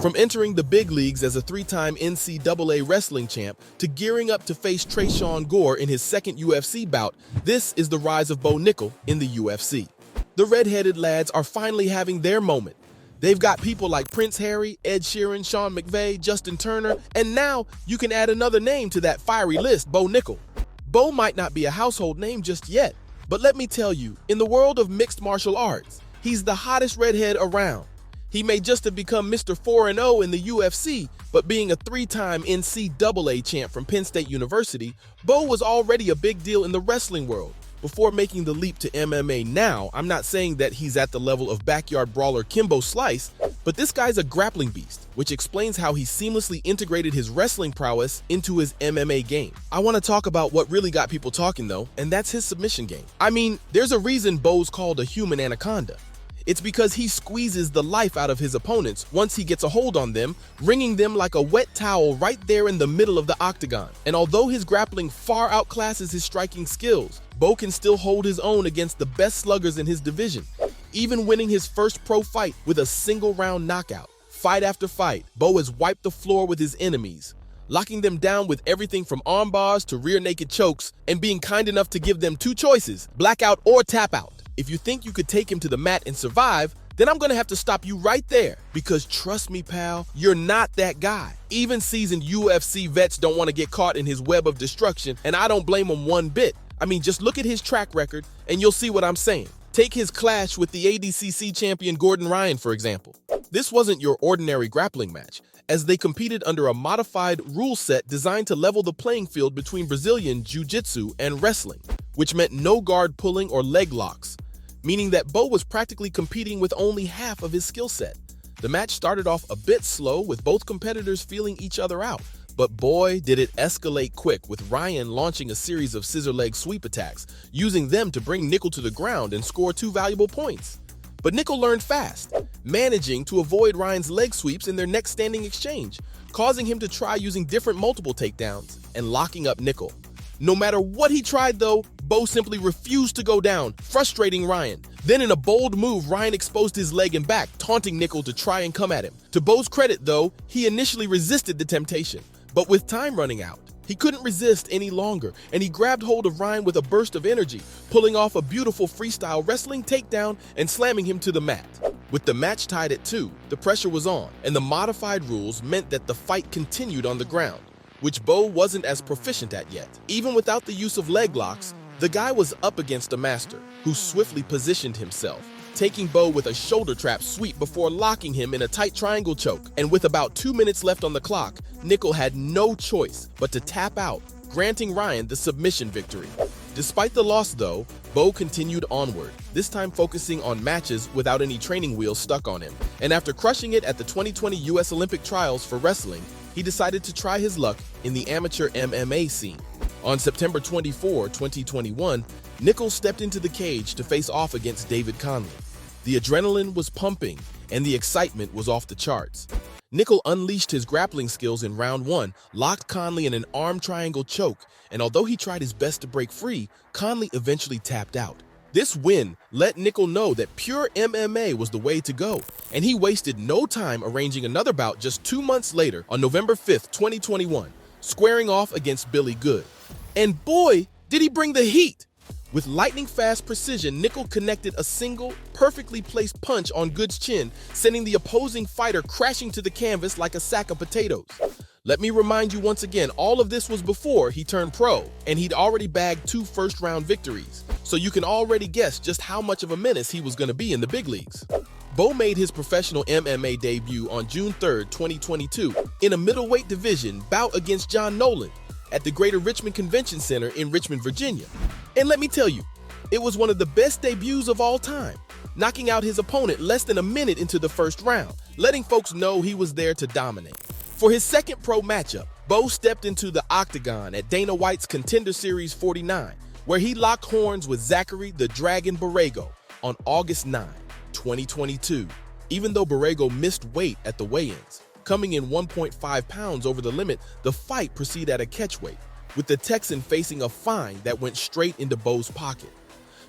From entering the big leagues as a three-time NCAA wrestling champ to gearing up to face Trayshawn Gore in his second UFC bout, this is the rise of Bo Nickal in the UFC. The red-headed lads are finally having their moment. They've got people like Prince Harry, Ed Sheeran, Sean McVay, Justin Turner, and now you can add another name to that fiery list, Bo Nickal. Bo might not be a household name just yet, but let me tell you, in the world of mixed martial arts, he's the hottest redhead around. He may just have become Mr. 4-0 in the UFC, but being a three-time NCAA champ from Penn State University, Bo was already a big deal in the wrestling world. Before making the leap to MMA now, I'm not saying that he's at the level of backyard brawler Kimbo Slice, but this guy's a grappling beast, which explains how he seamlessly integrated his wrestling prowess into his MMA game. I want to talk about what really got people talking though, and that's his submission game. I mean, there's a reason Bo's called a human anaconda. It's because he squeezes the life out of his opponents once he gets a hold on them, wringing them like a wet towel right there in the middle of the octagon. And although his grappling far outclasses his striking skills, Bo can still hold his own against the best sluggers in his division, even winning his first pro fight with a single-round knockout. Fight after fight, Bo has wiped the floor with his enemies, locking them down with everything from arm bars to rear naked chokes, and being kind enough to give them two choices, blackout or tap out. If you think you could take him to the mat and survive, then I'm gonna have to stop you right there, because trust me, pal, you're not that guy. Even seasoned UFC vets don't want to get caught in his web of destruction, and I don't blame them one bit. I mean, just look at his track record and you'll see what I'm saying. Take his clash with the ADCC champion Gordon Ryan, for example. This wasn't your ordinary grappling match, as they competed under a modified rule set designed to level the playing field between Brazilian jiu-jitsu and wrestling, which meant no guard pulling or leg locks, meaning that Bo was practically competing with only half of his skill set. The match started off a bit slow, with both competitors feeling each other out, but boy, did it escalate quick, with Ryan launching a series of scissor leg sweep attacks, using them to bring Nickal to the ground and score 2 valuable points. But Nickal learned fast, managing to avoid Ryan's leg sweeps in their next standing exchange, causing him to try using different multiple takedowns and locking up Nickal. No matter what he tried though, Bo simply refused to go down, frustrating Ryan. Then in a bold move, Ryan exposed his leg and back, taunting Nickal to try and come at him. To Bo's credit though, he initially resisted the temptation, but with time running out, he couldn't resist any longer, and he grabbed hold of Ryan with a burst of energy, pulling off a beautiful freestyle wrestling takedown and slamming him to the mat. With the match tied at 2, the pressure was on, and the modified rules meant that the fight continued on the ground, which Bo wasn't as proficient at yet. Even without the use of leg locks, the guy was up against a master, who swiftly positioned himself, taking Bo with a shoulder trap sweep before locking him in a tight triangle choke. And with about 2 minutes left on the clock, Nickal had no choice but to tap out, granting Ryan the submission victory. Despite the loss though, Bo continued onward, this time focusing on matches without any training wheels stuck on him. And after crushing it at the 2020 US Olympic trials for wrestling, he decided to try his luck in the amateur MMA scene. On September 24, 2021, Nickal stepped into the cage to face off against David Conley. The adrenaline was pumping, and the excitement was off the charts. Nickal unleashed his grappling skills in round 1, locked Conley in an arm triangle choke, and although he tried his best to break free, Conley eventually tapped out. This win let Nickal know that pure MMA was the way to go, and he wasted no time arranging another bout just 2 months later on November 5th, 2021, squaring off against Billy Good. And boy, did he bring the heat! With lightning-fast precision, Nickal connected a single, perfectly placed punch on Good's chin, sending the opposing fighter crashing to the canvas like a sack of potatoes. Let me remind you once again, all of this was before he turned pro, and he'd already bagged 2 first-round victories, so you can already guess just how much of a menace he was going to be in the big leagues. Bo made his professional MMA debut on June 3rd, 2022, in a middleweight division bout against John Nolan at the Greater Richmond Convention Center in Richmond, Virginia. And let me tell you, it was one of the best debuts of all time, knocking out his opponent less than a minute into the first round, letting folks know he was there to dominate. For his second pro matchup, Bo stepped into the octagon at Dana White's Contender Series 49, where he locked horns with Zachary the Dragon Borrego on August 9, 2022. Even though Borrego missed weight at the weigh-ins, coming in 1.5 pounds over the limit, the fight proceeded at a catchweight, with the Texan facing a fine that went straight into Bo's pocket.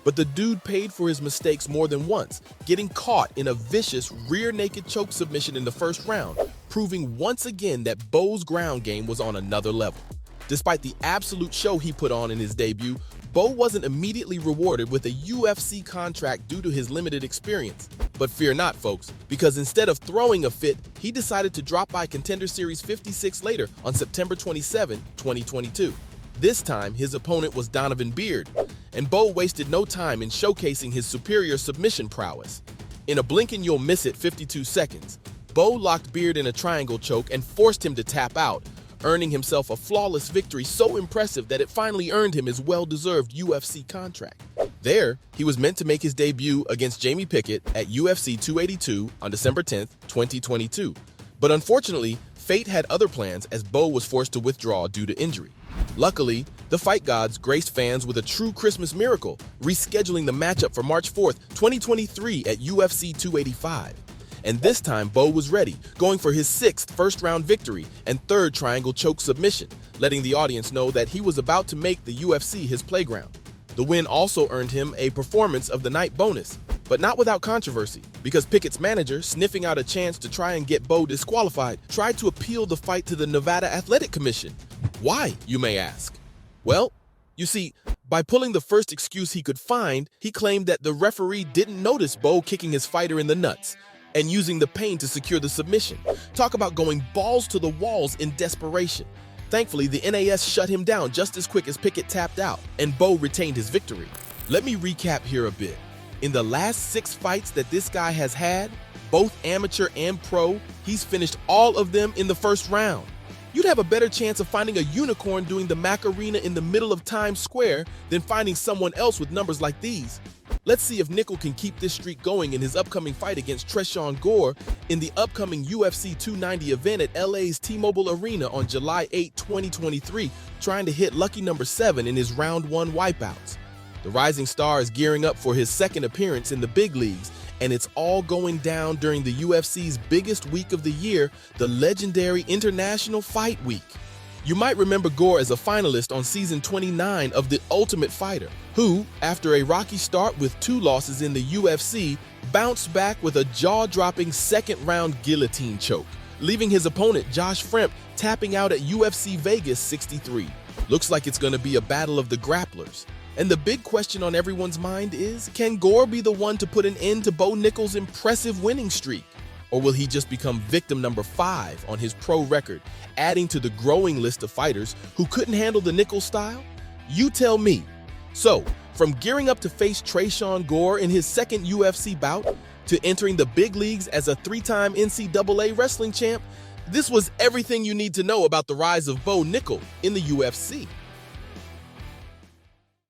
But the dude paid for his mistakes more than once, getting caught in a vicious rear naked choke submission in the first round, proving once again that Bo's ground game was on another level. Despite the absolute show he put on in his debut, Bo wasn't immediately rewarded with a UFC contract due to his limited experience. But fear not, folks, because instead of throwing a fit, he decided to drop by Contender Series 56 later on September 27, 2022. This time, his opponent was Donovan Beard, and Bo wasted no time in showcasing his superior submission prowess. In a blink and you'll miss it 52 seconds, Bo locked Beard in a triangle choke and forced him to tap out, earning himself a flawless victory so impressive that it finally earned him his well-deserved UFC contract. There, he was meant to make his debut against Jamie Pickett at UFC 282 on December 10, 2022. But unfortunately, fate had other plans as Bo was forced to withdraw due to injury. Luckily, the fight gods graced fans with a true Christmas miracle, rescheduling the matchup for March 4, 2023 at UFC 285. And this time, Bo was ready, going for his 6th first-round victory and 3rd triangle choke submission, letting the audience know that he was about to make the UFC his playground. The win also earned him a Performance of the Night bonus, but not without controversy, because Pickett's manager, sniffing out a chance to try and get Bo disqualified, tried to appeal the fight to the Nevada Athletic Commission. Why, you may ask? Well, you see, by pulling the first excuse he could find, he claimed that the referee didn't notice Bo kicking his fighter in the nuts and using the pain to secure the submission. Talk about going balls to the walls in desperation. Thankfully, the NAS shut him down just as quick as Pickett tapped out, and Bo retained his victory. Let me recap here a bit. In the last 6 fights that this guy has had, both amateur and pro, he's finished all of them in the first round. You'd have a better chance of finding a unicorn doing the Macarena in the middle of Times Square than finding someone else with numbers like these. Let's see if Nickal can keep this streak going in his upcoming fight against Tresean Gore in the upcoming UFC 290 event at LA's T-Mobile Arena on July 8, 2023, trying to hit lucky number 7 in his round 1 wipeouts. The rising star is gearing up for his 2nd appearance in the big leagues, and it's all going down during the UFC's biggest week of the year, the legendary International Fight Week. You might remember Gore as a finalist on season 29 of The Ultimate Fighter, who, after a rocky start with 2 losses in the UFC, bounced back with a jaw-dropping 2nd-round guillotine choke, leaving his opponent Josh Fremp tapping out at UFC Vegas 63. Looks like it's going to be a battle of the grapplers. And the big question on everyone's mind is, can Gore be the one to put an end to Bo Nickal's impressive winning streak? Or will he just become victim number 5 on his pro record, adding to the growing list of fighters who couldn't handle the Nickal style? You tell me. So, from gearing up to face Tresean Gore in his 2nd UFC bout, to entering the big leagues as a 3-time NCAA wrestling champ, this was everything you need to know about the rise of Bo Nickal in the UFC.